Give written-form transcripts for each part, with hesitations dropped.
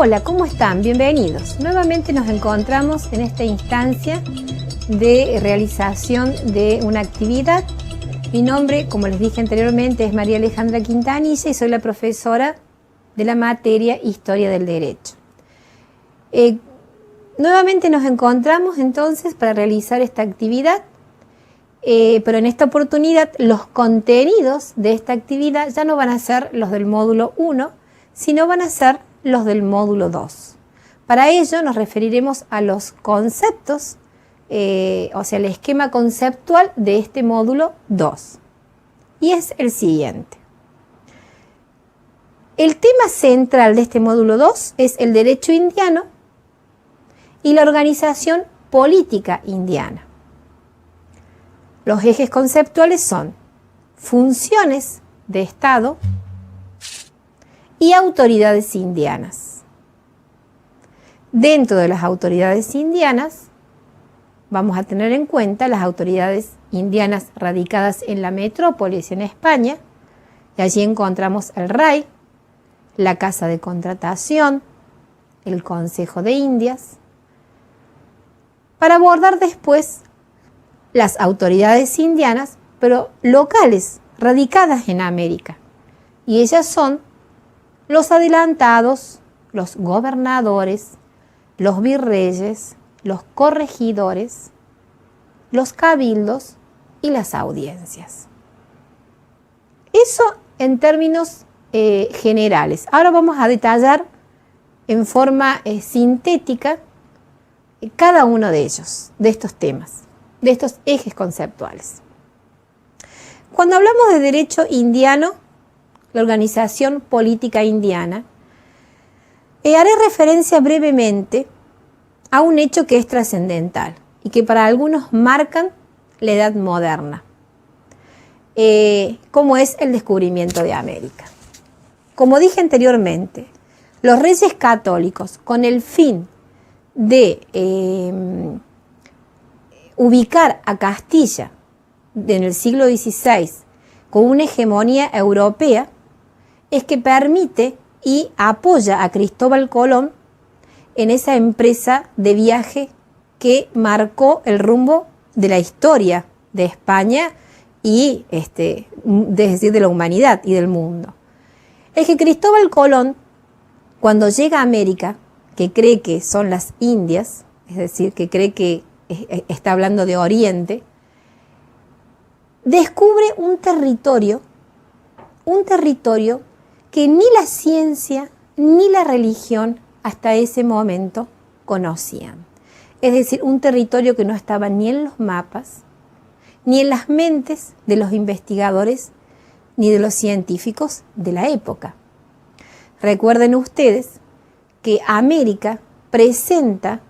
Hola, ¿cómo están? Bienvenidos. Nuevamente nos encontramos en esta instancia de realización de una actividad. Mi nombre, como les dije anteriormente, es María Alejandra Quintanilla y soy la profesora de la materia Historia del Derecho. Nuevamente nos encontramos entonces para realizar esta actividad, pero en esta oportunidad los contenidos de esta actividad ya no van a ser los del módulo 1, sino van a ser los del módulo 2. Para ello nos referiremos a los conceptos, o sea, el esquema conceptual de este módulo 2. Y es el siguiente. El tema central de este módulo 2 es el derecho indiano y la organización política indiana. Los ejes conceptuales son funciones de Estado y autoridades indianas. Dentro de las autoridades indianas vamos a tener en cuenta las autoridades indianas radicadas en la metrópolis en España, y allí encontramos el RAI, la Casa de Contratación, el Consejo de Indias, para abordar después las autoridades indianas, pero locales, radicadas en América. Y ellas son los adelantados, los gobernadores, los virreyes, los corregidores, los cabildos y las audiencias. Eso en términos generales. Ahora vamos a detallar en forma sintética cada uno de ellos, de estos temas, de estos ejes conceptuales. Cuando hablamos de derecho indiano, la organización política indiana, haré referencia brevemente a un hecho que es trascendental y que para algunos marcan la edad moderna, como es el descubrimiento de América. Como dije anteriormente, los reyes católicos, con el fin de ubicar a Castilla en el siglo XVI con una hegemonía europea, es que permite y apoya a Cristóbal Colón en esa empresa de viaje que marcó el rumbo de la historia de España y es decir, de la humanidad y del mundo. Es que Cristóbal Colón, cuando llega a América, que cree que son las Indias, es decir, que cree que está hablando de Oriente, descubre un territorio que ni la ciencia ni la religión hasta ese momento conocían. Es decir, un territorio que no estaba ni en los mapas, ni en las mentes de los investigadores, ni de los científicos de la época. Recuerden ustedes que América presenta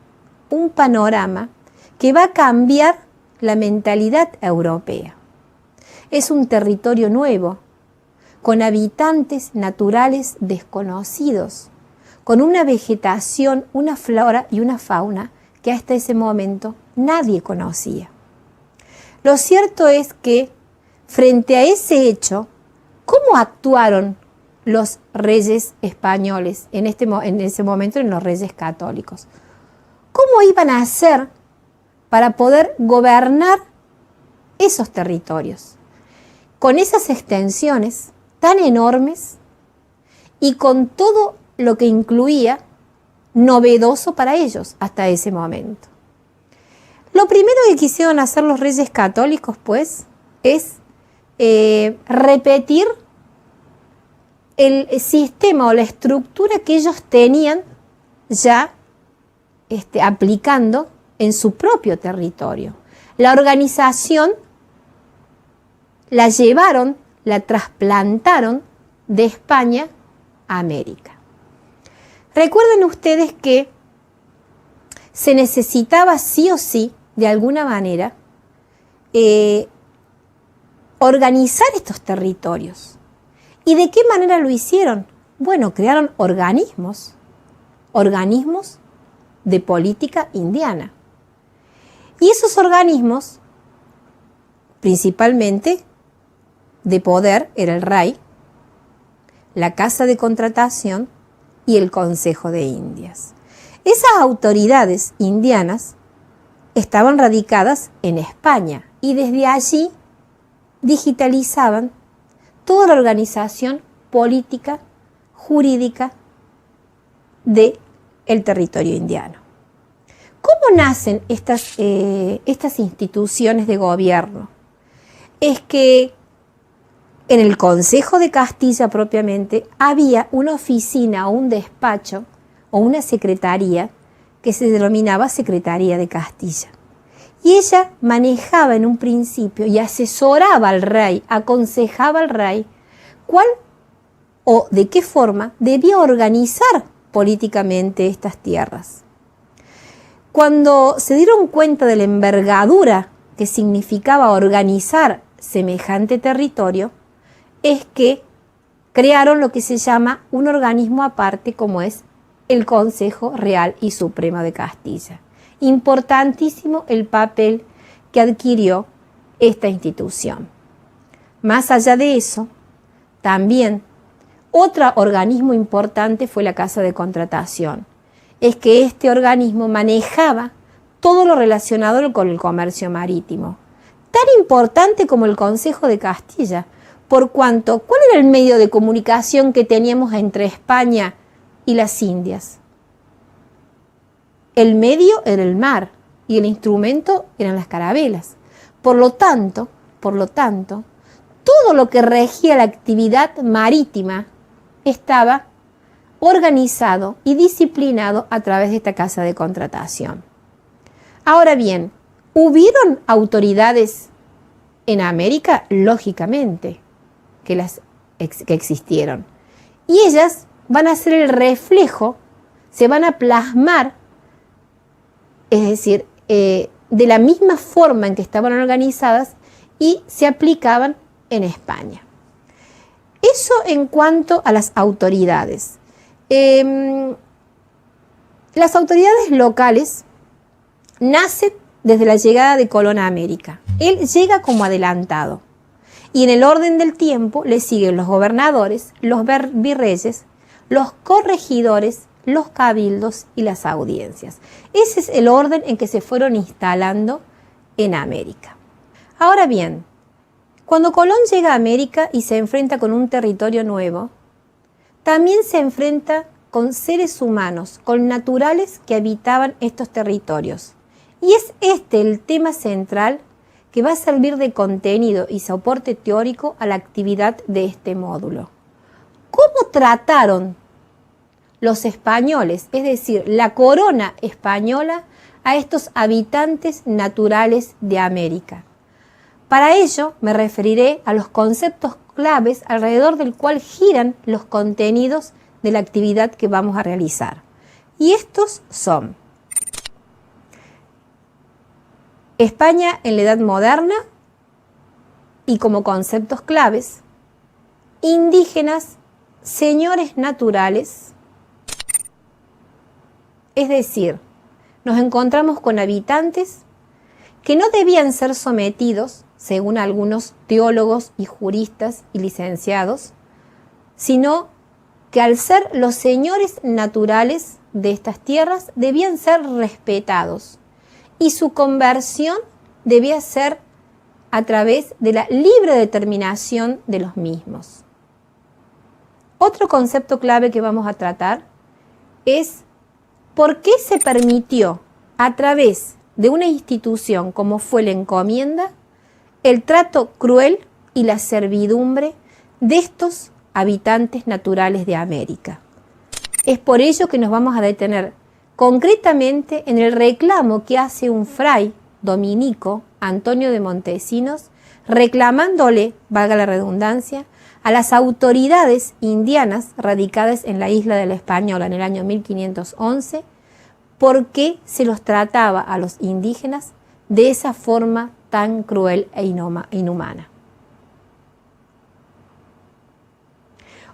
un panorama que va a cambiar la mentalidad europea. Es un territorio nuevo, con habitantes naturales desconocidos, con una vegetación, una flora y una fauna que hasta ese momento nadie conocía. Lo cierto es que, frente a ese hecho, ¿cómo actuaron los reyes españoles en ese momento, en los reyes católicos? ¿Cómo iban a hacer para poder gobernar esos territorios, con esas extensiones tan enormes y con todo lo que incluía novedoso para ellos hasta ese momento? Lo primero que quisieron hacer los reyes católicos, pues, es repetir el sistema o la estructura que ellos tenían ya aplicando en su propio territorio. La organización la llevaron, la trasplantaron de España a América. Recuerden ustedes que se necesitaba sí o sí, de alguna manera, organizar estos territorios. ¿Y de qué manera lo hicieron? Bueno, crearon organismos de política indiana. Y esos organismos, principalmente de poder, era el RAI, la Casa de Contratación y el Consejo de Indias. Esas autoridades indianas estaban radicadas en España y desde allí digitalizaban toda la organización política, jurídica del territorio indiano. ¿Cómo nacen estas instituciones de gobierno? Es que en el Consejo de Castilla propiamente había una oficina o un despacho o una secretaría que se denominaba Secretaría de Castilla. Y ella manejaba en un principio y asesoraba al rey, aconsejaba al rey cuál o de qué forma debía organizar políticamente estas tierras. Cuando se dieron cuenta de la envergadura que significaba organizar semejante territorio, es que crearon lo que se llama un organismo aparte, como es el Consejo Real y Supremo de Castilla. Importantísimo el papel que adquirió esta institución. Más allá de eso, también otro organismo importante fue la Casa de Contratación. Es que este organismo manejaba todo lo relacionado con el comercio marítimo. Tan importante como el Consejo de Castilla, por cuanto, ¿cuál era el medio de comunicación que teníamos entre España y las Indias? El medio era el mar y el instrumento eran las carabelas. Por lo tanto, todo lo que regía la actividad marítima estaba organizado y disciplinado a través de esta Casa de Contratación. Ahora bien, ¿hubieron autoridades en América? Lógicamente que existieron. Y ellas van a ser el reflejo, se van a plasmar, es decir, de la misma forma en que estaban organizadas y se aplicaban en España. Eso en cuanto a las autoridades. Las autoridades locales nacen desde la llegada de Colón a América. Él llega como adelantado. Y en el orden del tiempo le siguen los gobernadores, los virreyes, los corregidores, los cabildos y las audiencias. Ese es el orden en que se fueron instalando en América. Ahora bien, cuando Colón llega a América y se enfrenta con un territorio nuevo, también se enfrenta con seres humanos, con naturales que habitaban estos territorios. Y es este el tema central que va a servir de contenido y soporte teórico a la actividad de este módulo. ¿Cómo trataron los españoles, es decir, la corona española, a estos habitantes naturales de América? Para ello me referiré a los conceptos claves alrededor del cual giran los contenidos de la actividad que vamos a realizar. Y estos son: España en la Edad Moderna y como conceptos claves, indígenas, señores naturales, es decir, nos encontramos con habitantes que no debían ser sometidos, según algunos teólogos y juristas y licenciados, sino que al ser los señores naturales de estas tierras debían ser respetados y su conversión debía ser a través de la libre determinación de los mismos. Otro concepto clave que vamos a tratar es por qué se permitió a través de una institución como fue la encomienda el trato cruel y la servidumbre de estos habitantes naturales de América. Es por ello que nos vamos a detener concretamente en el reclamo que hace un fray dominico, Antonio de Montesinos, reclamándole, valga la redundancia, a las autoridades indianas radicadas en la isla de la Española en el año 1511, por qué se los trataba a los indígenas de esa forma tan cruel e inhumana.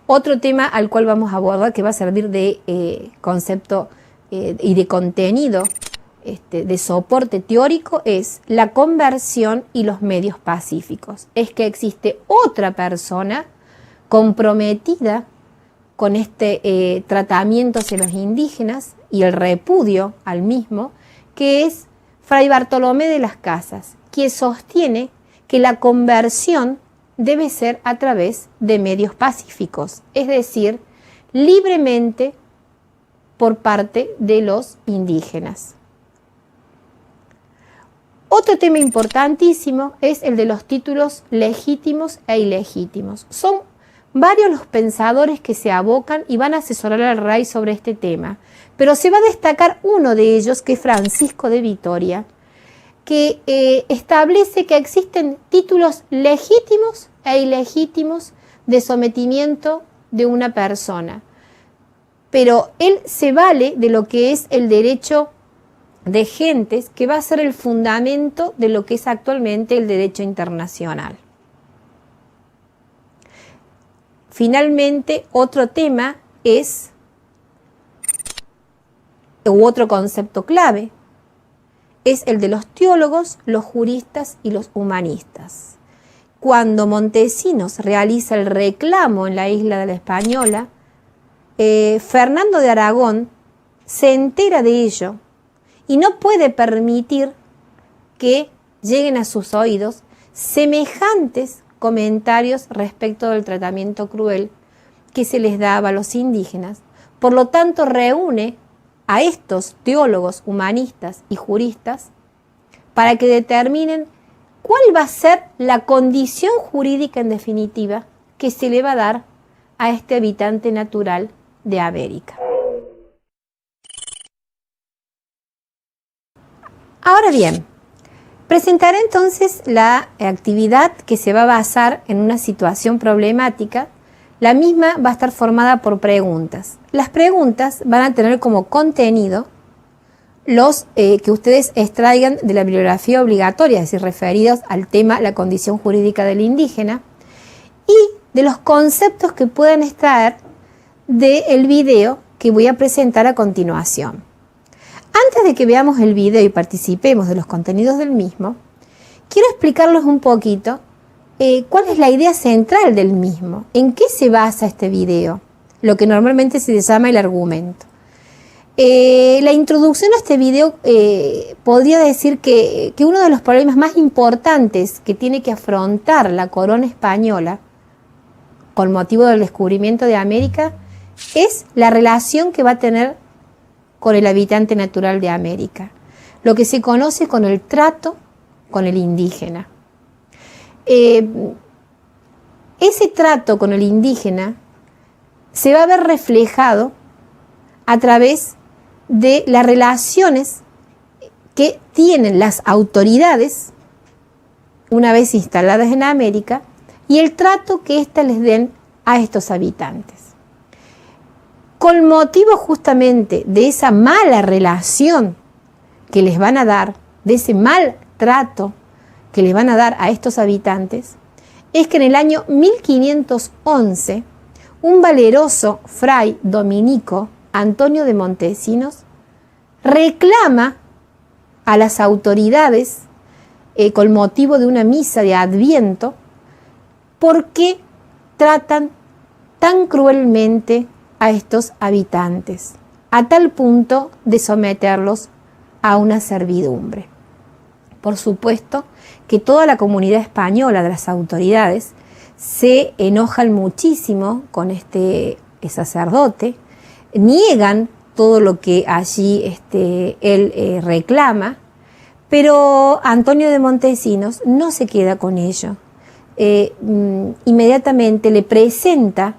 Otro tema al cual vamos a abordar, que va a servir de concepto y de contenido, de soporte teórico, es la conversión y los medios pacíficos. Es que existe otra persona comprometida con este tratamiento hacia los indígenas y el repudio al mismo, que es Fray Bartolomé de las Casas, quien sostiene que la conversión debe ser a través de medios pacíficos, es decir, libremente por parte de los indígenas. Otro tema importantísimo es el de los títulos legítimos e ilegítimos. Son varios los pensadores que se abocan y van a asesorar al rey sobre este tema, pero se va a destacar uno de ellos, que es Francisco de Vitoria, que establece que existen títulos legítimos e ilegítimos de sometimiento de una persona, pero él se vale de lo que es el derecho de gentes, que va a ser el fundamento de lo que es actualmente el derecho internacional. Finalmente, otro tema es, u otro concepto clave, es el de los teólogos, los juristas y los humanistas. Cuando Montesinos realiza el reclamo en la isla de la Española, Fernando de Aragón se entera de ello y no puede permitir que lleguen a sus oídos semejantes comentarios respecto del tratamiento cruel que se les daba a los indígenas. Por lo tanto, reúne a estos teólogos, humanistas y juristas para que determinen cuál va a ser la condición jurídica en definitiva que se le va a dar a este habitante natural de América. Ahora bien, presentaré entonces la actividad que se va a basar en una situación problemática. La misma va a estar formada por preguntas. Las preguntas van a tener como contenido los que ustedes extraigan de la bibliografía obligatoria, es decir, referidos al tema la condición jurídica del indígena, y de los conceptos que puedan extraer del video que voy a presentar a continuación. Antes de que veamos el video y participemos de los contenidos del mismo, quiero explicarles un poquito cuál es la idea central del mismo, en qué se basa este video, lo que normalmente se llama el argumento. La introducción a este video podría decir que uno de los problemas más importantes que tiene que afrontar la corona española con motivo del descubrimiento de América es la relación que va a tener con el habitante natural de América, lo que se conoce con el trato con el indígena. Ese trato con el indígena se va a ver reflejado a través de las relaciones que tienen las autoridades una vez instaladas en América y el trato que éstas les den a estos habitantes. Con motivo justamente de esa mala relación que les van a dar, de ese mal trato que les van a dar a estos habitantes, es que en el año 1511 un valeroso fray dominico, Antonio de Montesinos, reclama a las autoridades con motivo de una misa de Adviento por qué tratan tan cruelmente a estos habitantes, a tal punto de someterlos a una servidumbre. Por supuesto que toda la comunidad española de las autoridades se enojan muchísimo con este sacerdote, niegan todo lo que allí él reclama, pero Antonio de Montesinos no se queda con ello. Inmediatamente le presenta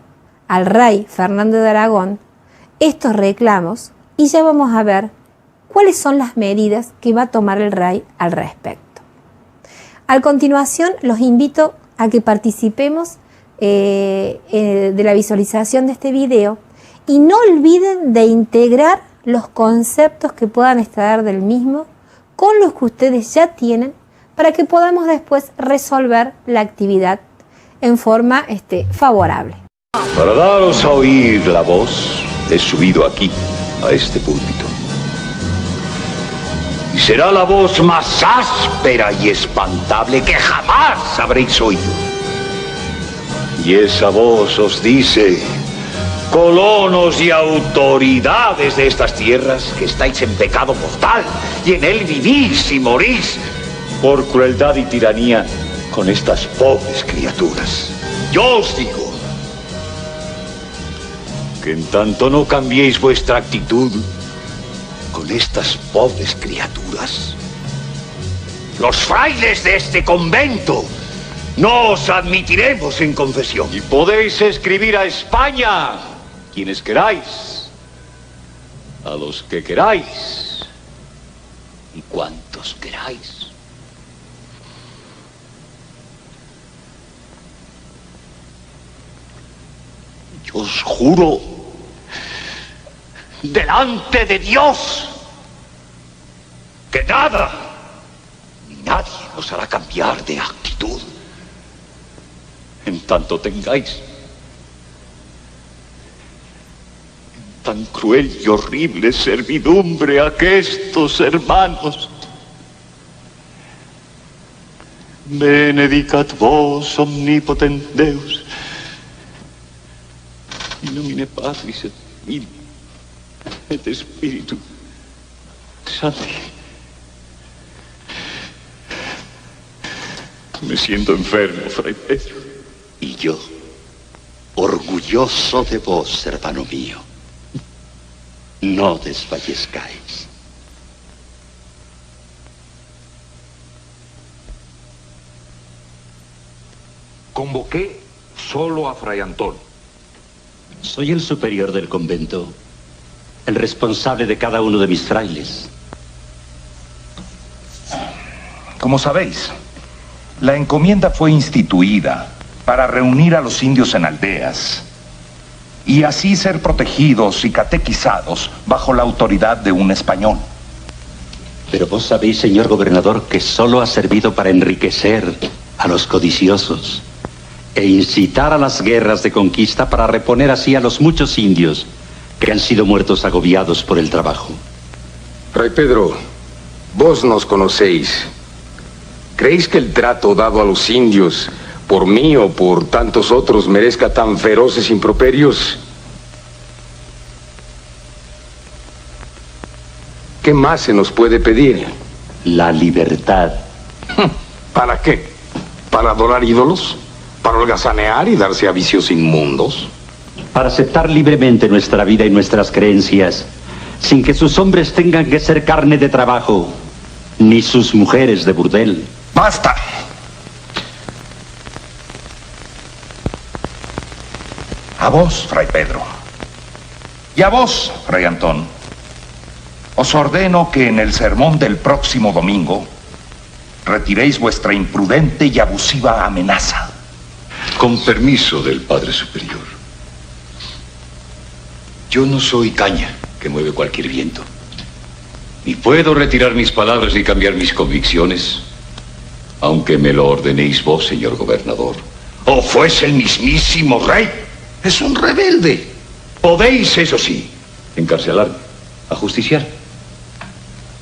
al rey Fernando de Aragón estos reclamos y ya vamos a ver cuáles son las medidas que va a tomar el rey al respecto. A continuación los invito a que participemos de la visualización de este video y no olviden de integrar los conceptos que puedan extraer del mismo con los que ustedes ya tienen para que podamos después resolver la actividad en forma favorable. Para daros a oír la voz, he subido aquí, a este púlpito. Y será la voz más áspera y espantable que jamás habréis oído. Y esa voz os dice: colonos y autoridades de estas tierras, que estáis en pecado mortal, y en él vivís y morís, por crueldad y tiranía con estas pobres criaturas. Yo os digo que en tanto no cambiéis vuestra actitud con estas pobres criaturas, los frailes de este convento no os admitiremos en confesión. Y podéis escribir a España, quienes queráis, a los que queráis y cuantos queráis. Yo os juro, delante de Dios, que nada ni nadie os hará cambiar de actitud, en tanto tengáis en tan cruel y horrible servidumbre a aquestos hermanos. Benedicat vos omnipotent Deus, in nomine Patris et Filii et Spiritus Sancti. Me siento enfermo, Fray Pedro. Y yo, orgulloso de vos, hermano mío. No desfallezcáis. Convoqué solo a Fray Antón. Soy el superior del convento, el responsable de cada uno de mis frailes. Como sabéis, la encomienda fue instituida para reunir a los indios en aldeas y así ser protegidos y catequizados bajo la autoridad de un español. Pero vos sabéis, señor gobernador, que solo ha servido para enriquecer a los codiciosos e incitar a las guerras de conquista para reponer así a los muchos indios que han sido muertos agobiados por el trabajo. Fray Pedro, vos nos conocéis. ¿Creéis que el trato dado a los indios, por mí o por tantos otros, merezca tan feroces improperios? ¿Qué más se nos puede pedir? La libertad. ¿Para qué? ¿Para adorar ídolos? ¿Para holgazanear y darse a vicios inmundos? Para aceptar libremente nuestra vida y nuestras creencias, sin que sus hombres tengan que ser carne de trabajo, ni sus mujeres de burdel. ¡Basta! A vos, Fray Pedro, y a vos, Fray Antón, os ordeno que en el sermón del próximo domingo retiréis vuestra imprudente y abusiva amenaza. Con permiso del Padre Superior. Yo no soy caña que mueve cualquier viento. Ni puedo retirar mis palabras ni cambiar mis convicciones, aunque me lo ordenéis vos, señor gobernador. O fuese el mismísimo rey. Es un rebelde. Podéis, eso sí, encarcelarme, ajusticiar.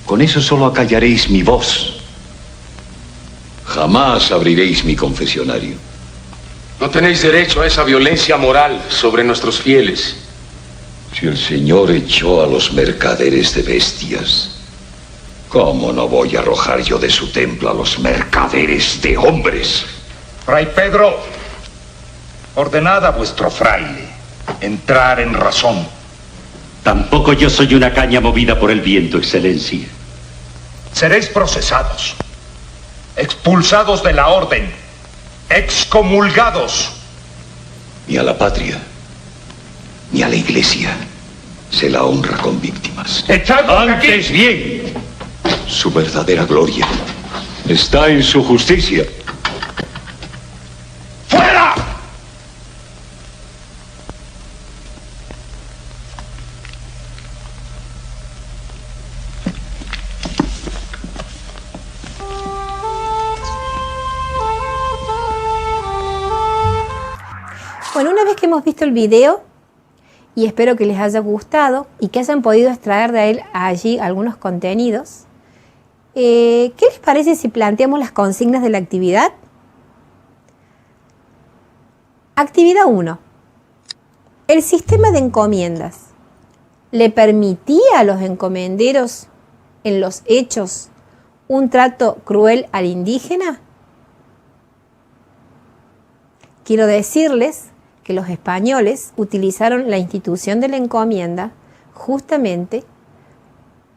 Con eso solo acallaréis mi voz. Jamás abriréis mi confesionario. No tenéis derecho a esa violencia moral sobre nuestros fieles. Si el Señor echó a los mercaderes de bestias, ¿cómo no voy a arrojar yo de su templo a los mercaderes de hombres? Fray Pedro, ordenad a vuestro fraile entrar en razón. Tampoco yo soy una caña movida por el viento, excelencia. Seréis procesados, expulsados de la orden, excomulgados. Ni a la patria, ni a la iglesia se la honra con víctimas. ¡Echadlos de aquí! Antes bien, su verdadera gloria está en su justicia. ¡Fuera! Bueno, una vez que hemos visto el video, y espero que les haya gustado y que hayan podido extraer de él allí algunos contenidos, ¿qué les parece si planteamos las consignas de la actividad? Actividad 1. El sistema de encomiendas le permitía a los encomenderos en los hechos un trato cruel al indígena. Quiero decirles que los españoles utilizaron la institución de la encomienda justamente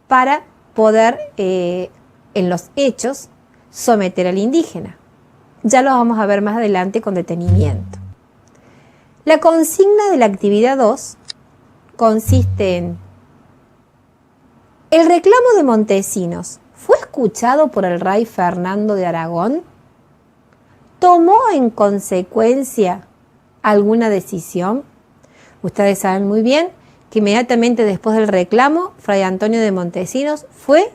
para poder, en los hechos, someter al indígena. Ya lo vamos a ver más adelante con detenimiento. La consigna de la actividad 2 consiste en: ¿el reclamo de Montesinos fue escuchado por el rey Fernando de Aragón? ¿Tomó en consecuencia alguna decisión? Ustedes saben muy bien que inmediatamente después del reclamo, Fray Antonio de Montesinos fue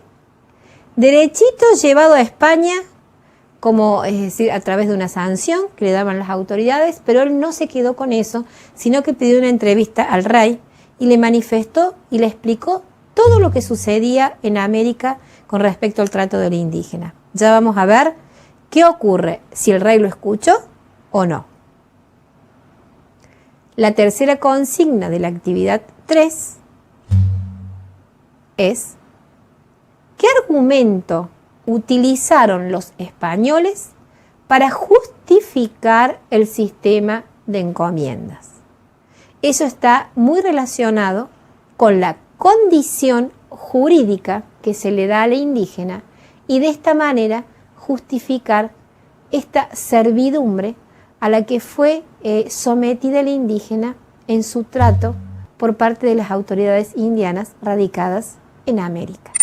derechito llevado a España, como, es decir, a través de una sanción que le daban las autoridades, pero él no se quedó con eso, sino que pidió una entrevista al rey y le manifestó y le explicó todo lo que sucedía en América con respecto al trato del indígena. Ya vamos a ver qué ocurre, si el rey lo escuchó o no. La tercera consigna de la actividad 3 es: ¿qué argumento utilizaron los españoles para justificar el sistema de encomiendas? Eso está muy relacionado con la condición jurídica que se le da al indígena y de esta manera justificar esta servidumbre a la que fue sometida el indígena en su trato por parte de las autoridades indianas radicadas en América.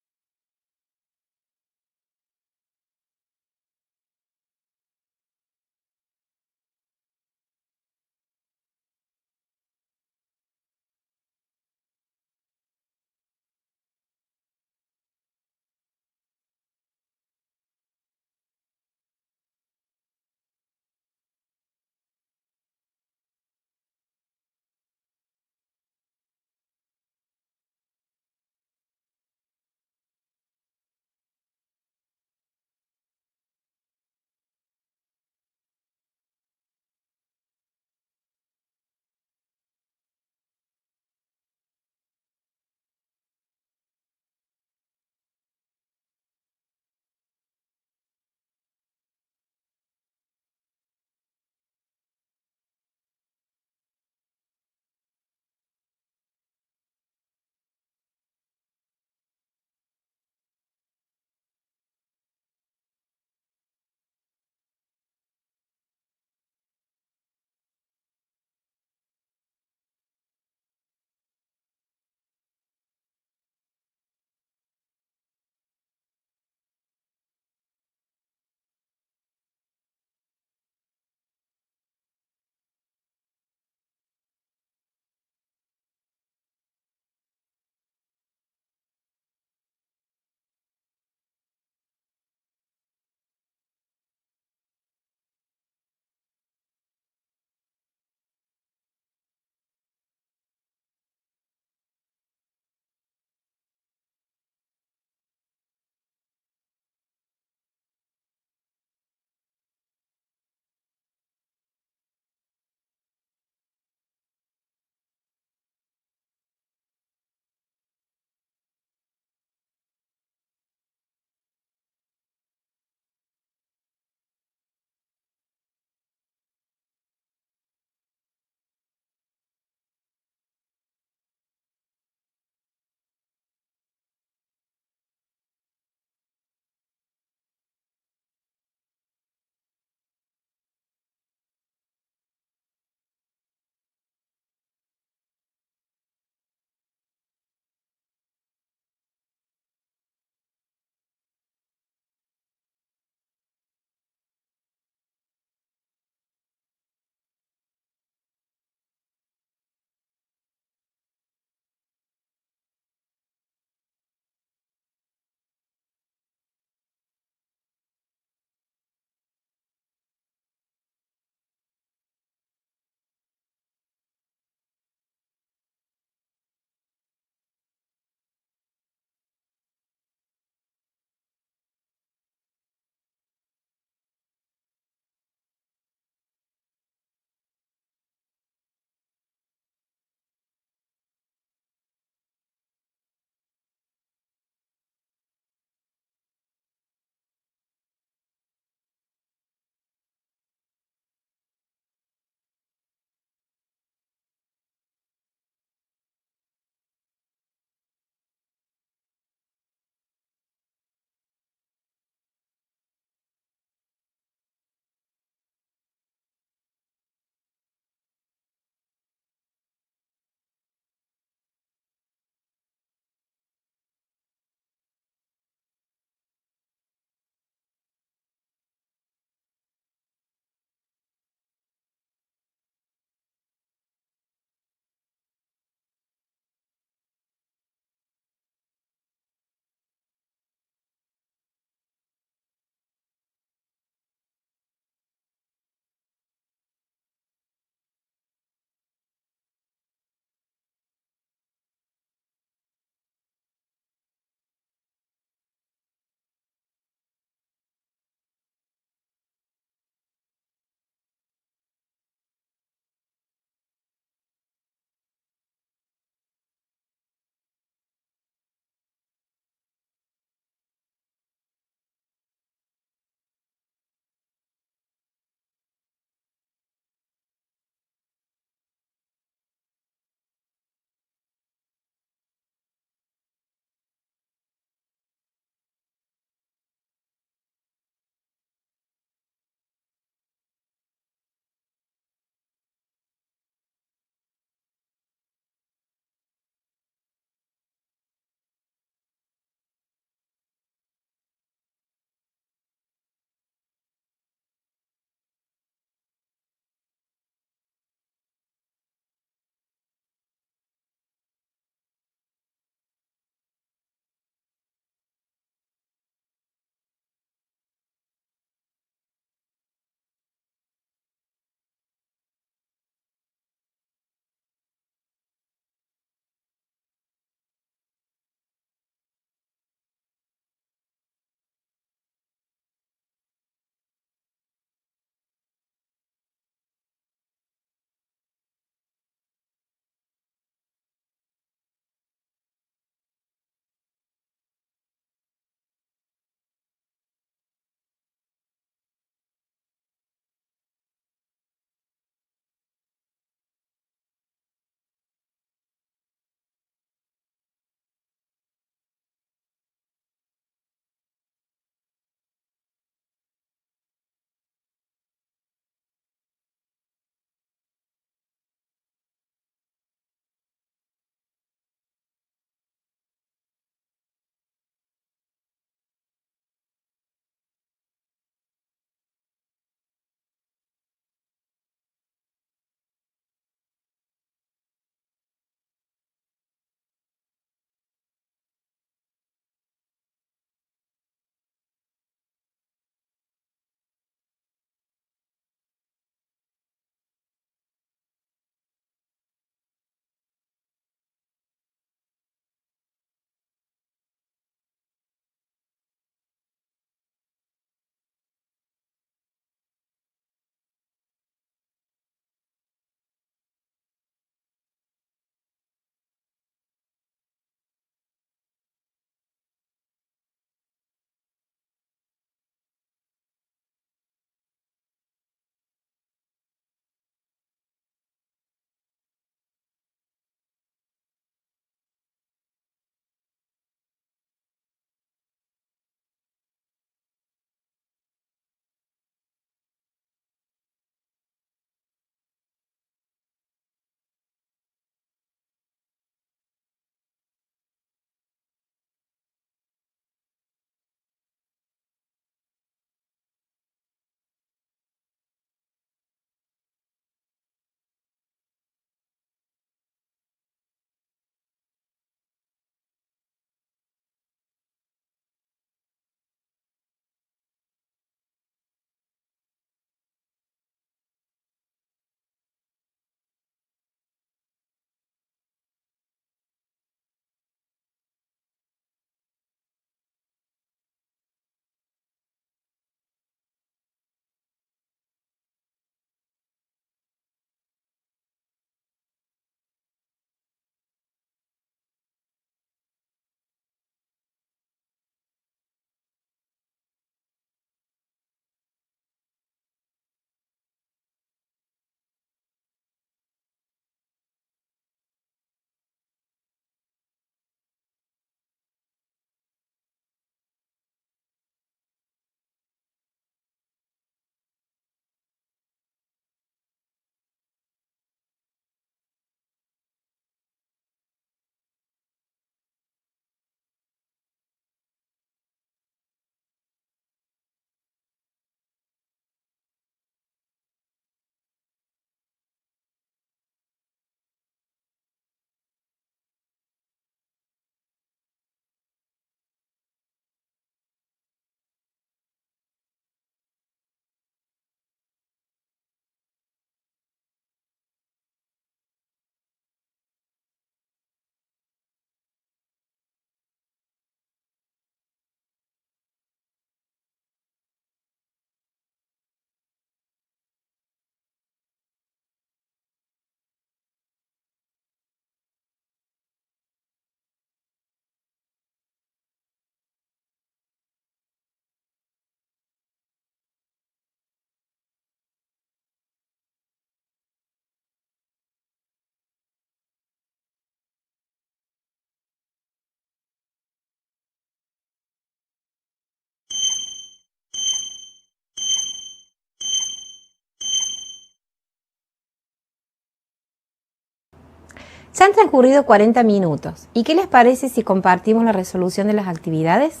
Ya han transcurrido 40 minutos. ¿Y qué les parece si compartimos la resolución de las actividades?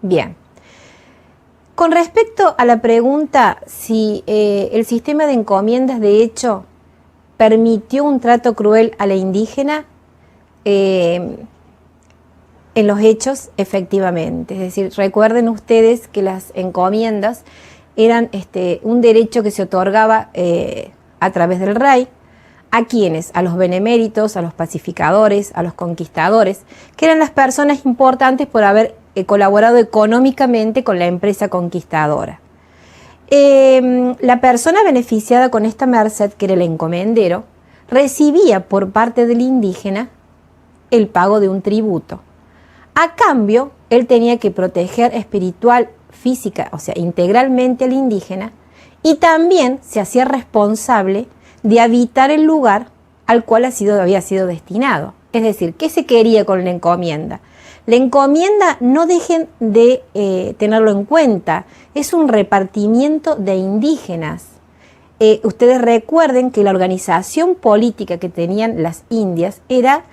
Bien. Con respecto a la pregunta si el sistema de encomiendas de hecho permitió un trato cruel a la indígena, en los hechos, efectivamente. Es decir, recuerden ustedes que las encomiendas eran un derecho que se otorgaba a través del rey. ¿A quiénes? A los beneméritos, a los pacificadores, a los conquistadores, que eran las personas importantes por haber colaborado económicamente con la empresa conquistadora. La persona beneficiada con esta merced, que era el encomendero, recibía por parte del indígena el pago de un tributo. A cambio, él tenía que proteger espiritual, física, o sea, integralmente al indígena, y también se hacía responsable de habitar el lugar al cual había sido destinado. Es decir, ¿qué se quería con la encomienda? La encomienda, no dejen de tenerlo en cuenta, es un repartimiento de indígenas. Ustedes recuerden que la organización política que tenían las Indias era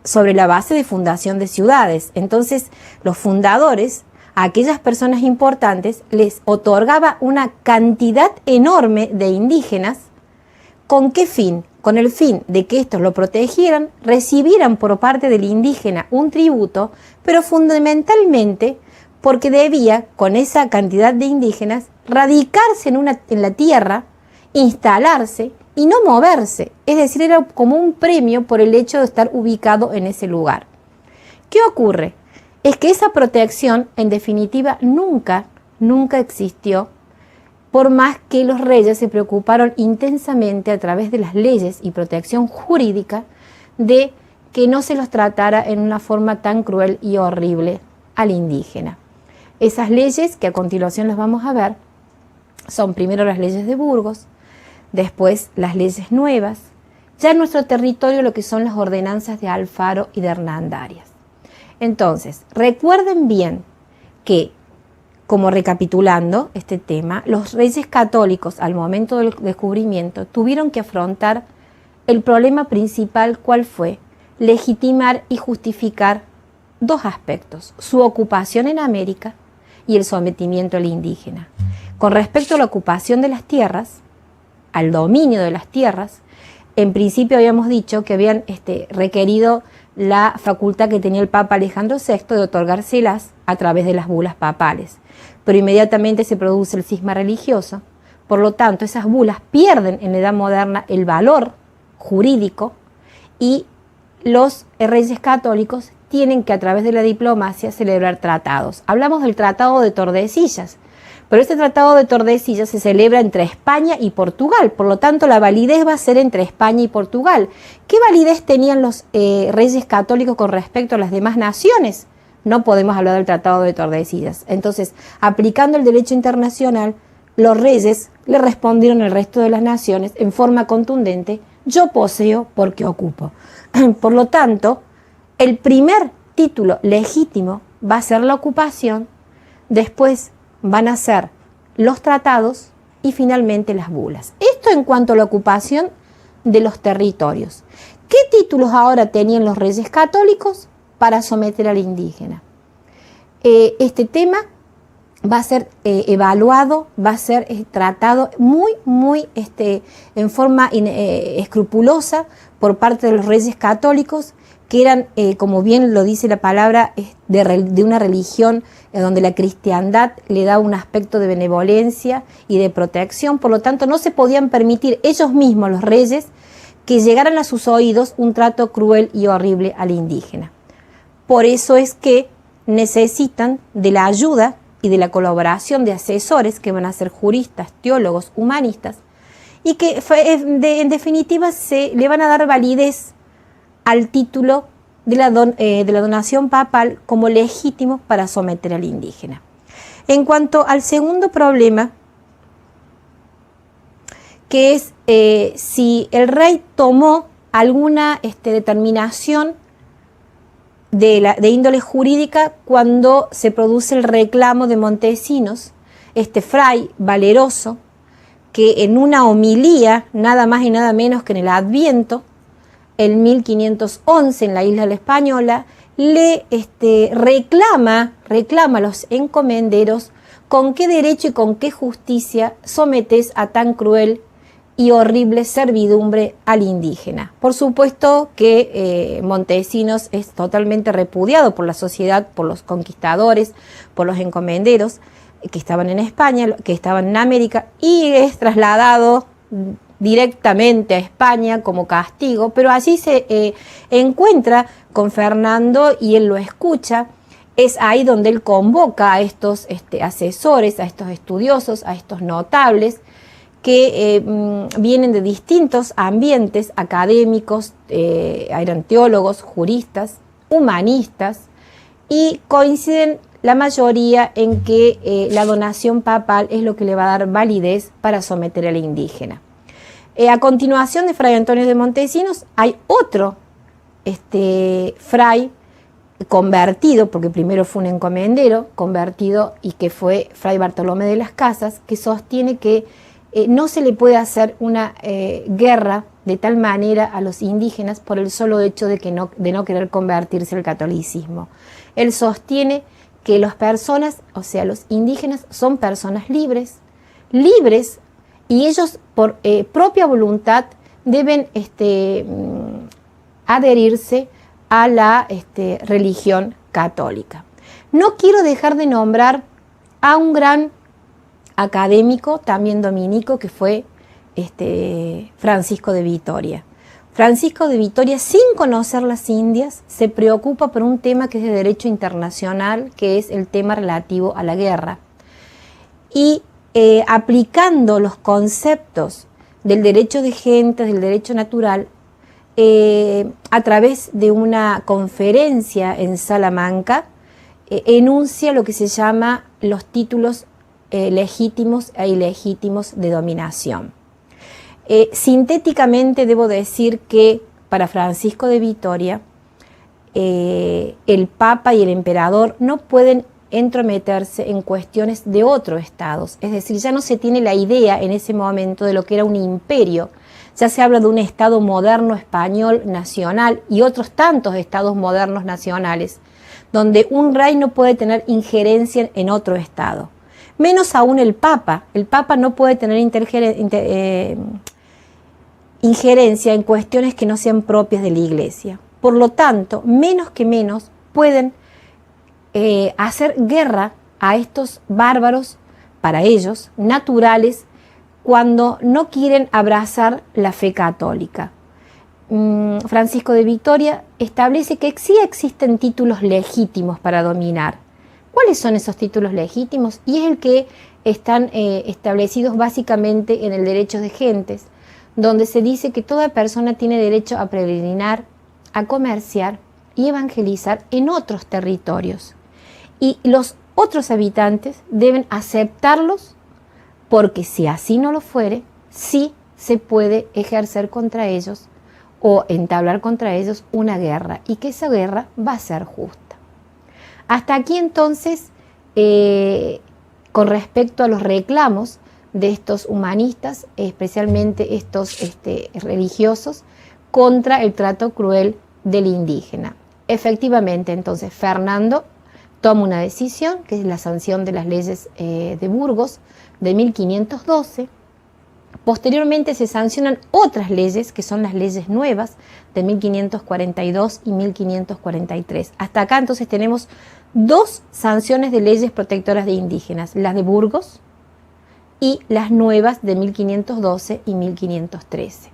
sobre la base de fundación de ciudades. Entonces, los fundadores, a aquellas personas importantes, les otorgaba una cantidad enorme de indígenas. ¿Con qué fin? Con el fin de que estos lo protegieran, recibieran por parte del indígena un tributo, pero fundamentalmente porque debía, con esa cantidad de indígenas, radicarse en la tierra, instalarse y no moverse. Es decir, era como un premio por el hecho de estar ubicado en ese lugar. ¿Qué ocurre? Es que esa protección, en definitiva, nunca existió, por más que los reyes se preocuparon intensamente a través de las leyes y protección jurídica de que no se los tratara en una forma tan cruel y horrible al indígena. Esas leyes, que a continuación las vamos a ver, son primero las leyes de Burgos, después las leyes nuevas, ya en nuestro territorio lo que son las ordenanzas de Alfaro y de Hernandarias. Entonces, recuerden bien que, como recapitulando este tema, los reyes católicos al momento del descubrimiento tuvieron que afrontar el problema principal. ¿Cuál fue? Legitimar y justificar dos aspectos: su ocupación en América y el sometimiento al indígena. Con respecto a la ocupación de las tierras, al dominio de las tierras, en principio habíamos dicho que habían requerido la facultad que tenía el Papa Alejandro VI de otorgárselas a través de las bulas papales. Pero inmediatamente se produce el cisma religioso, por lo tanto esas bulas pierden en la Edad Moderna el valor jurídico y los reyes católicos tienen que, a través de la diplomacia, celebrar tratados. Hablamos del Tratado de Tordesillas, pero este Tratado de Tordesillas se celebra entre España y Portugal, por lo tanto la validez va a ser entre España y Portugal. ¿Qué validez tenían los reyes católicos con respecto a las demás naciones? No podemos hablar del Tratado de Tordesillas. Entonces, aplicando el derecho internacional, los reyes le respondieron al resto de las naciones en forma contundente: yo poseo porque ocupo. Por lo tanto, el primer título legítimo va a ser la ocupación, después van a ser los tratados y finalmente las bulas. Esto en cuanto a la ocupación de los territorios. ¿Qué títulos ahora tenían los reyes católicos para someter al indígena? Este tema va a ser evaluado, va a ser tratado muy en forma escrupulosa por parte de los reyes católicos, que eran, como bien lo dice la palabra, de una religión donde la cristiandad le da un aspecto de benevolencia y de protección. Por lo tanto, no se podían permitir ellos mismos, los reyes, que llegaran a sus oídos un trato cruel y horrible al indígena. Por eso es que necesitan de la ayuda y de la colaboración de asesores que van a ser juristas, teólogos, humanistas, y que en definitiva le van a dar validez al título de la donación papal como legítimo para someter al indígena. En cuanto al segundo problema, que es si el rey tomó alguna determinación de índole jurídica cuando se produce el reclamo de Montesinos, este fray valeroso, que en una homilía, nada más y nada menos que en el Adviento, en 1511 en la isla de la Española, le reclama a los encomenderos con qué derecho y con qué justicia sometés a tan cruel y horrible servidumbre al indígena. Por supuesto que Montesinos es totalmente repudiado por la sociedad, por los conquistadores, por los encomenderos que estaban en España, que estaban en América, y es trasladado directamente a España como castigo, pero allí se encuentra con Fernando y él lo escucha. Es ahí donde él convoca a estos asesores, a estos estudiosos, a estos notables que vienen de distintos ambientes académicos, eran teólogos, juristas, humanistas, y coinciden la mayoría en que la donación papal es lo que le va a dar validez para someter al indígena. A continuación de Fray Antonio de Montesinos hay otro fray convertido, porque primero fue un encomendero convertido, y que fue Fray Bartolomé de las Casas, que sostiene que no se le puede hacer una guerra de tal manera a los indígenas por el solo hecho de no querer convertirse al catolicismo. Él sostiene que las personas, o sea, los indígenas, son personas libres, y ellos por propia voluntad deben adherirse a la religión católica. No quiero dejar de nombrar a un gran académico, también dominico, que fue Francisco de Vitoria. Francisco de Vitoria, sin conocer las Indias, se preocupa por un tema que es de derecho internacional, que es el tema relativo a la guerra. Y aplicando los conceptos del derecho de gentes, del derecho natural, a través de una conferencia en Salamanca, enuncia lo que se llama los títulos legítimos e ilegítimos de dominación. Sintéticamente debo decir que para Francisco de Vitoria, el Papa y el Emperador no pueden entrometerse en cuestiones de otros estados, es decir, ya no se tiene la idea en ese momento de lo que era un imperio, ya se habla de un estado moderno español nacional y otros tantos estados modernos nacionales, donde un rey no puede tener injerencia en otro estado, menos aún el Papa no puede tener injerencia en cuestiones que no sean propias de la Iglesia. Por lo tanto, menos pueden hacer guerra a estos bárbaros, para ellos, naturales, cuando no quieren abrazar la fe católica. Francisco de Vitoria establece que sí existen títulos legítimos para dominar. ¿Cuáles son esos títulos legítimos? Y es el que están establecidos básicamente en el derecho de gentes, donde se dice que toda persona tiene derecho a peregrinar, a comerciar y evangelizar en otros territorios. Y los otros habitantes deben aceptarlos, porque si así no lo fuere, sí se puede ejercer contra ellos o entablar contra ellos una guerra, y que esa guerra va a ser justa. Hasta aquí entonces, con respecto a los reclamos de estos humanistas, especialmente estos religiosos, contra el trato cruel del indígena. Efectivamente, entonces, Fernando toma una decisión, que es la sanción de las leyes de Burgos de 1512. Posteriormente se sancionan otras leyes, que son las leyes nuevas de 1542 y 1543. Hasta acá entonces tenemos dos sanciones de leyes protectoras de indígenas, las de Burgos y las nuevas de 1512 y 1513.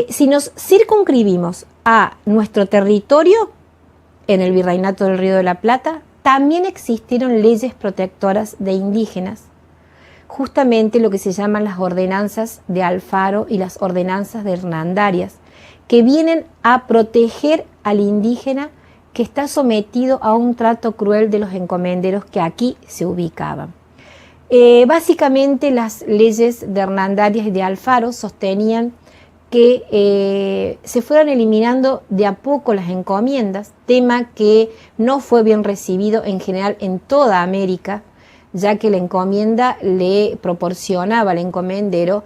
Si nos circunscribimos a nuestro territorio, en el Virreinato del Río de la Plata, también existieron leyes protectoras de indígenas, justamente lo que se llaman las ordenanzas de Alfaro y las ordenanzas de Hernandarias, que vienen a proteger al indígena que está sometido a un trato cruel de los encomenderos que aquí se ubicaban. Básicamente las leyes de Hernandarias y de Alfaro sostenían que se fueron eliminando de a poco las encomiendas, tema que no fue bien recibido en general en toda América, ya que la encomienda le proporcionaba al encomendero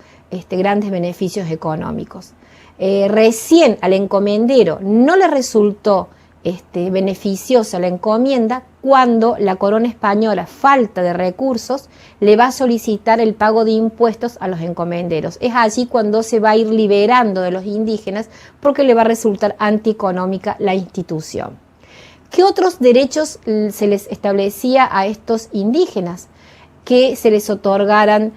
grandes beneficios económicos. Recién al encomendero no le resultó beneficiosa la encomienda cuando la corona española, falta de recursos, le va a solicitar el pago de impuestos a los encomenderos. Es allí cuando se va a ir liberando de los indígenas porque le va a resultar antieconómica la institución. ¿Qué otros derechos se les establecía a estos indígenas? Que se les otorgaran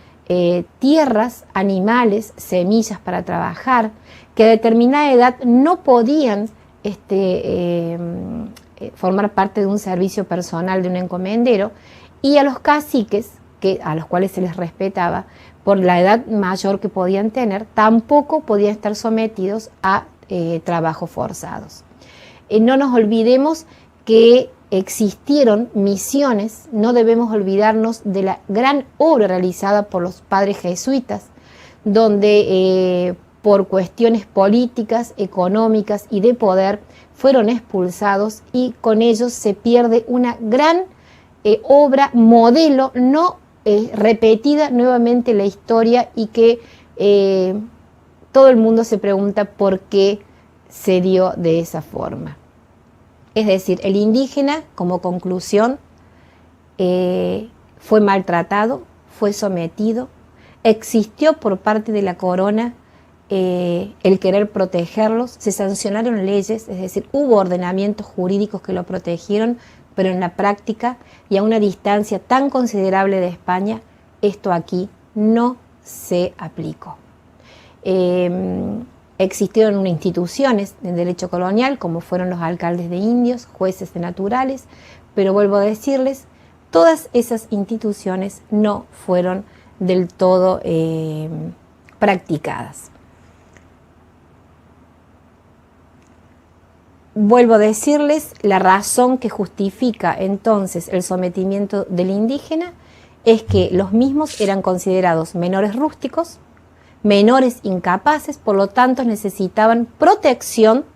tierras, animales, semillas para trabajar, que a determinada edad no podían formar parte de un servicio personal de un encomendero, y a los caciques, a los cuales se les respetaba por la edad mayor que podían tener, tampoco podían estar sometidos a trabajos forzados. No nos olvidemos que existieron misiones, no debemos olvidarnos de la gran obra realizada por los padres jesuitas, donde por cuestiones políticas, económicas y de poder fueron expulsados, y con ellos se pierde una gran obra modelo, no repetida nuevamente en la historia, y que todo el mundo se pregunta por qué se dio de esa forma. Es decir, el indígena, como conclusión, fue maltratado, fue sometido, existió por parte de la corona el querer protegerlos, se sancionaron leyes, es decir, hubo ordenamientos jurídicos que lo protegieron, pero en la práctica y a una distancia tan considerable de España, esto aquí no se aplicó. Existieron instituciones de derecho colonial, como fueron los alcaldes de indios, jueces de naturales, pero vuelvo a decirles, todas esas instituciones no fueron del todo practicadas. Vuelvo a decirles, la razón que justifica entonces el sometimiento del indígena es que los mismos eran considerados menores rústicos, menores incapaces, por lo tanto necesitaban protección,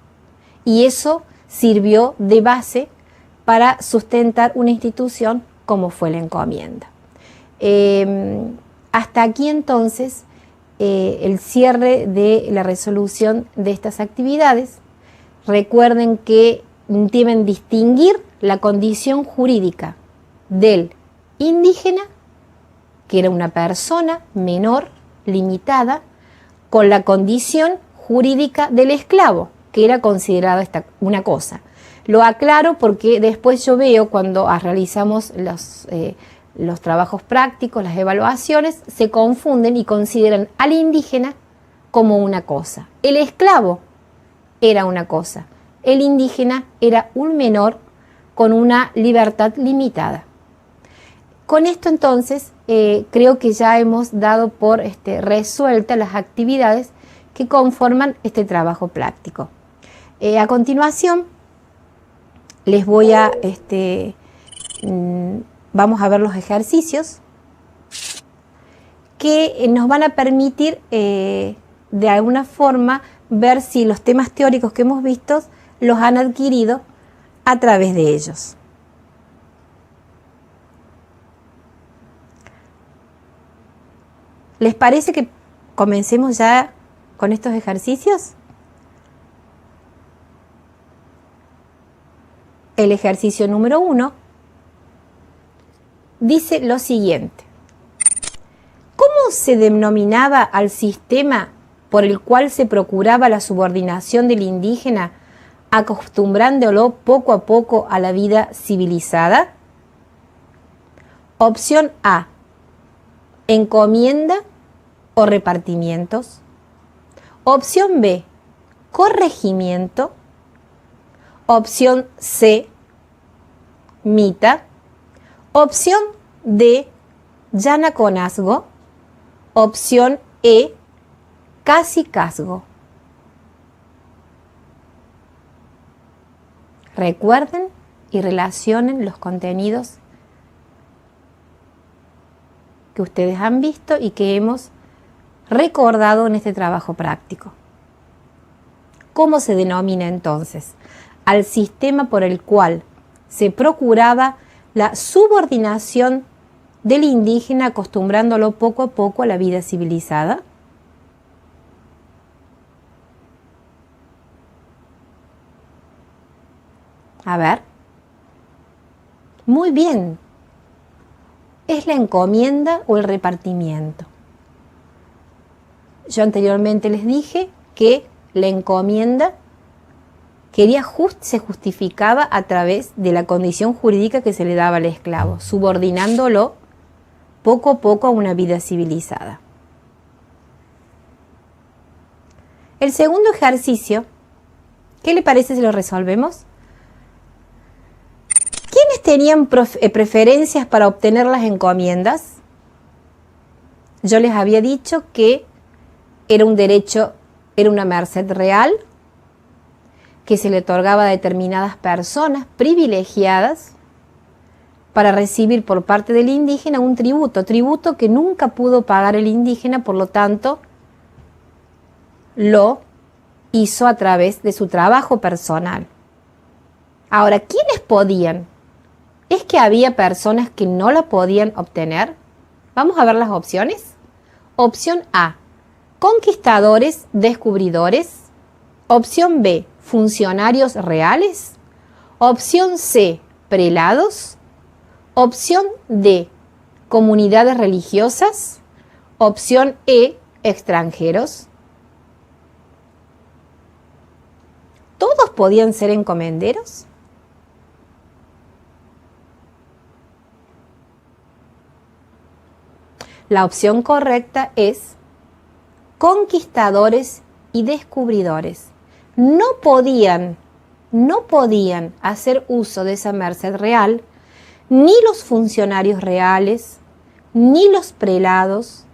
y eso sirvió de base para sustentar una institución como fue la encomienda. Hasta aquí entonces el cierre de la resolución de estas actividades. Recuerden que deben distinguir la condición jurídica del indígena, que era una persona menor, limitada, con la condición jurídica del esclavo, que era considerada una cosa. Lo aclaro porque después yo veo cuando realizamos los trabajos prácticos, las evaluaciones, se confunden y consideran al indígena como una cosa. El esclavo era una cosa, el indígena era un menor con una libertad limitada. Con esto entonces creo que ya hemos dado por resueltas las actividades que conforman este trabajo práctico. A continuación les voy a vamos a ver los ejercicios que nos van a permitir de alguna forma ver si los temas teóricos que hemos visto los han adquirido a través de ellos. ¿Les parece que comencemos ya con estos ejercicios? El ejercicio número 1 dice lo siguiente. ¿Cómo se denominaba al sistema por el cual se procuraba la subordinación del indígena, acostumbrándolo poco a poco a la vida civilizada? Opción A, encomienda o repartimientos. Opción B, corregimiento. Opción C, mita. Opción D, llanaconazgo. Opción E, cacicazgo. Recuerden y relacionen los contenidos que ustedes han visto y que hemos recordado en este trabajo práctico. ¿Cómo se denomina entonces al sistema por el cual se procuraba la subordinación del indígena, acostumbrándolo poco a poco a la vida civilizada? A ver. Muy bien. ¿Es la encomienda o el repartimiento? Yo anteriormente les dije que la encomienda se justificaba a través de la condición jurídica que se le daba al esclavo, subordinándolo poco a poco a una vida civilizada. El segundo ejercicio, ¿qué le parece si lo resolvemos? ¿Quiénes tenían preferencias para obtener las encomiendas? Yo les había dicho que era un derecho, era una merced real, que se le otorgaba a determinadas personas privilegiadas para recibir por parte del indígena un tributo que nunca pudo pagar el indígena, por lo tanto, lo hizo a través de su trabajo personal. Ahora, ¿quiénes podían? ¿Es que había personas que no la podían obtener? Vamos a ver las opciones. Opción A, conquistadores, descubridores. Opción B, funcionarios reales. Opción C, prelados. Opción D, comunidades religiosas. Opción E, extranjeros. ¿Todos podían ser encomenderos? La opción correcta es conquistadores y descubridores. No podían hacer uso de esa merced real ni los funcionarios reales, ni los prelados,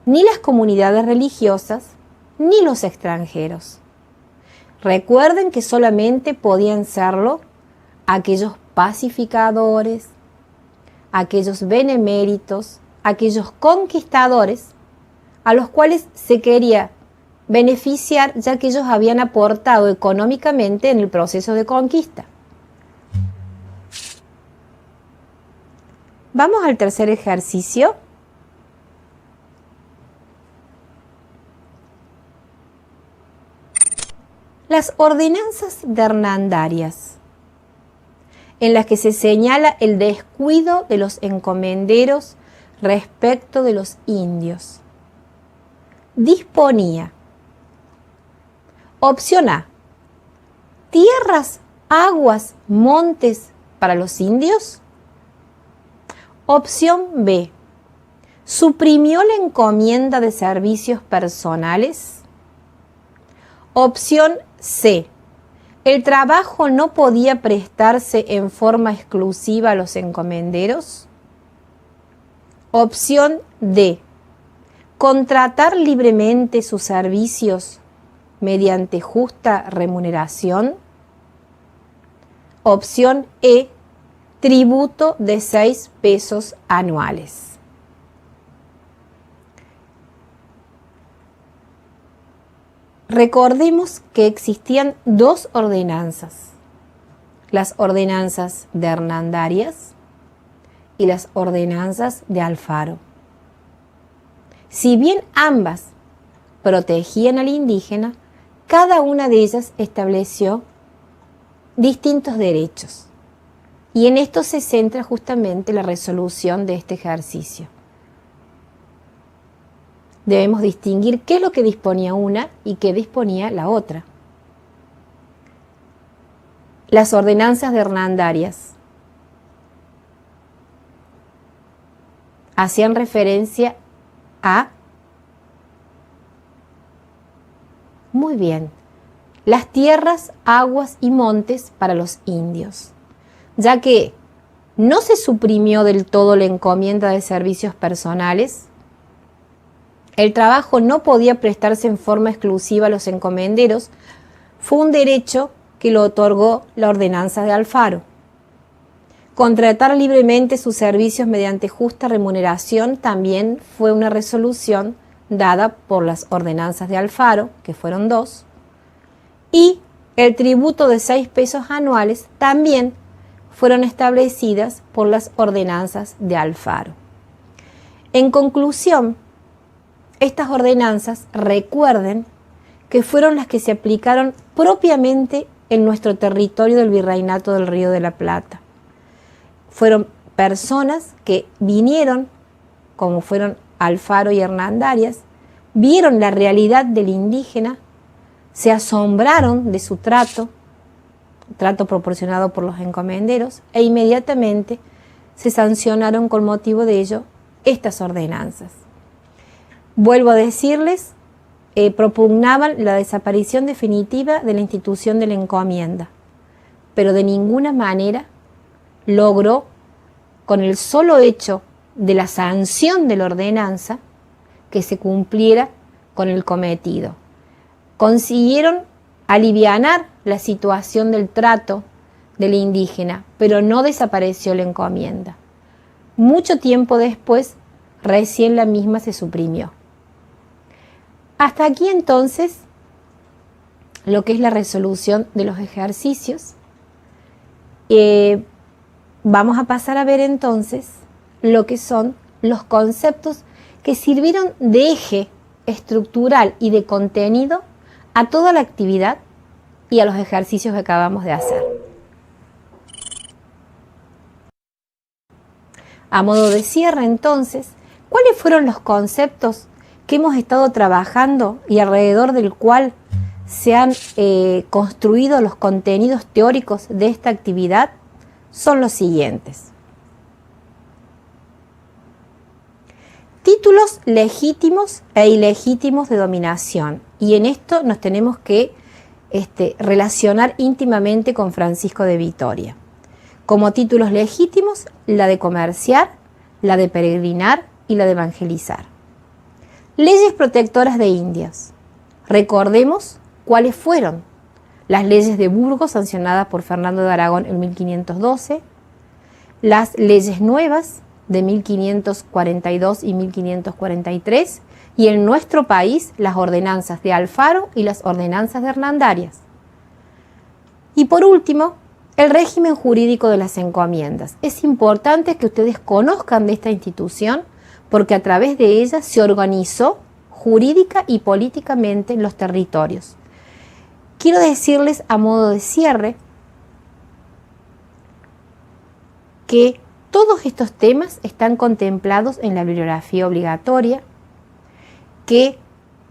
ni las comunidades religiosas, ni los extranjeros. Recuerden que solamente podían serlo aquellos pacificadores, aquellos beneméritos, aquellos conquistadores a los cuales se quería beneficiar, ya que ellos habían aportado económicamente en el proceso de conquista. Vamos al tercer ejercicio. Las ordenanzas de hernandarias, en las que se señala el descuido de los encomenderos respecto de los indios. Disponía. Opción A, tierras, aguas, montes para los indios. Opción B, suprimió la encomienda de servicios personales. Opción C, el trabajo no podía prestarse en forma exclusiva a los encomenderos. Opción D, contratar libremente sus servicios mediante justa remuneración. Opción E, tributo de 6 pesos anuales. Recordemos que existían dos ordenanzas, las ordenanzas de hernandarias y las ordenanzas de Alfaro. Si bien ambas protegían al indígena, cada una de ellas estableció distintos derechos. Y en esto se centra justamente la resolución de este ejercicio. Debemos distinguir qué es lo que disponía una y qué disponía la otra. Las ordenanzas de hernandarias hacían referencia a, muy bien, las tierras, aguas y montes para los indios, ya que no se suprimió del todo la encomienda de servicios personales. El trabajo no podía prestarse en forma exclusiva a los encomenderos. Fue un derecho que lo otorgó la ordenanza de Alfaro. Contratar libremente sus servicios mediante justa remuneración también fue una resolución dada por las ordenanzas de Alfaro, que fueron 2. Y el tributo de 6 pesos anuales también fueron establecidas por las ordenanzas de Alfaro. En conclusión, estas ordenanzas, recuerden que fueron las que se aplicaron propiamente en nuestro territorio del Virreinato del Río de la Plata. Fueron personas que vinieron, como fueron Alfaro y Hernandarias, vieron la realidad del indígena, se asombraron de su trato proporcionado por los encomenderos, e inmediatamente se sancionaron con motivo de ello estas ordenanzas. Vuelvo a decirles, propugnaban la desaparición definitiva de la institución de la encomienda, pero de ninguna manera logró, con el solo hecho de la sanción de la ordenanza, que se cumpliera con el cometido. Consiguieron alivianar la situación del trato del indígena, pero no desapareció la encomienda. Mucho tiempo después, recién la misma se suprimió. Hasta aquí entonces lo que es la resolución de los ejercicios. Vamos a pasar a ver entonces lo que son los conceptos que sirvieron de eje estructural y de contenido a toda la actividad y a los ejercicios que acabamos de hacer. A modo de cierre entonces, ¿cuáles fueron los conceptos que hemos estado trabajando y alrededor del cual se han construido los contenidos teóricos de esta actividad? Son los siguientes. Títulos legítimos e ilegítimos de dominación. Y en esto nos tenemos que relacionar íntimamente con Francisco de Vitoria. Como títulos legítimos, la de comerciar, la de peregrinar y la de evangelizar. Leyes protectoras de indios. Recordemos cuáles fueron. Las leyes de Burgos, sancionadas por Fernando de Aragón en 1512, las leyes nuevas de 1542 y 1543, y en nuestro país las ordenanzas de Alfaro y las ordenanzas de Hernandarias. Y por último, el régimen jurídico de las encomiendas. Es importante que ustedes conozcan de esta institución porque a través de ella se organizó jurídica y políticamente los territorios. Quiero decirles a modo de cierre que todos estos temas están contemplados en la bibliografía obligatoria, que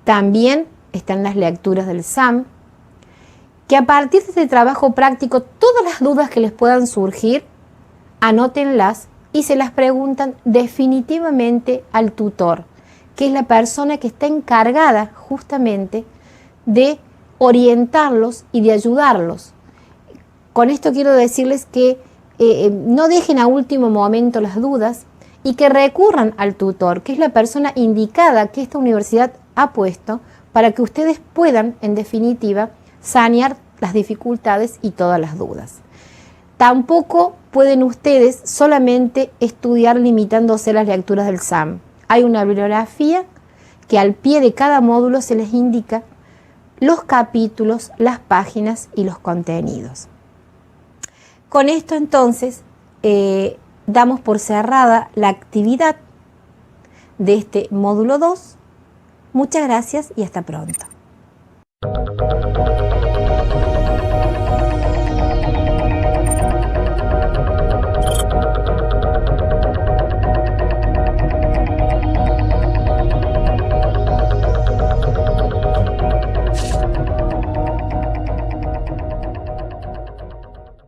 también están las lecturas del SAM, que a partir de este trabajo práctico, todas las dudas que les puedan surgir, anótenlas y se las preguntan definitivamente al tutor, que es la persona que está encargada justamente de orientarlos y de ayudarlos. Con esto quiero decirles que no dejen a último momento las dudas y que recurran al tutor, que es la persona indicada que esta universidad ha puesto para que ustedes puedan, en definitiva, sanear las dificultades y todas las dudas. Tampoco pueden ustedes solamente estudiar limitándose a las lecturas del SAM. Hay una bibliografía que al pie de cada módulo se les indica los capítulos, las páginas y los contenidos. Con esto entonces damos por cerrada la actividad de este módulo 2. Muchas gracias y hasta pronto.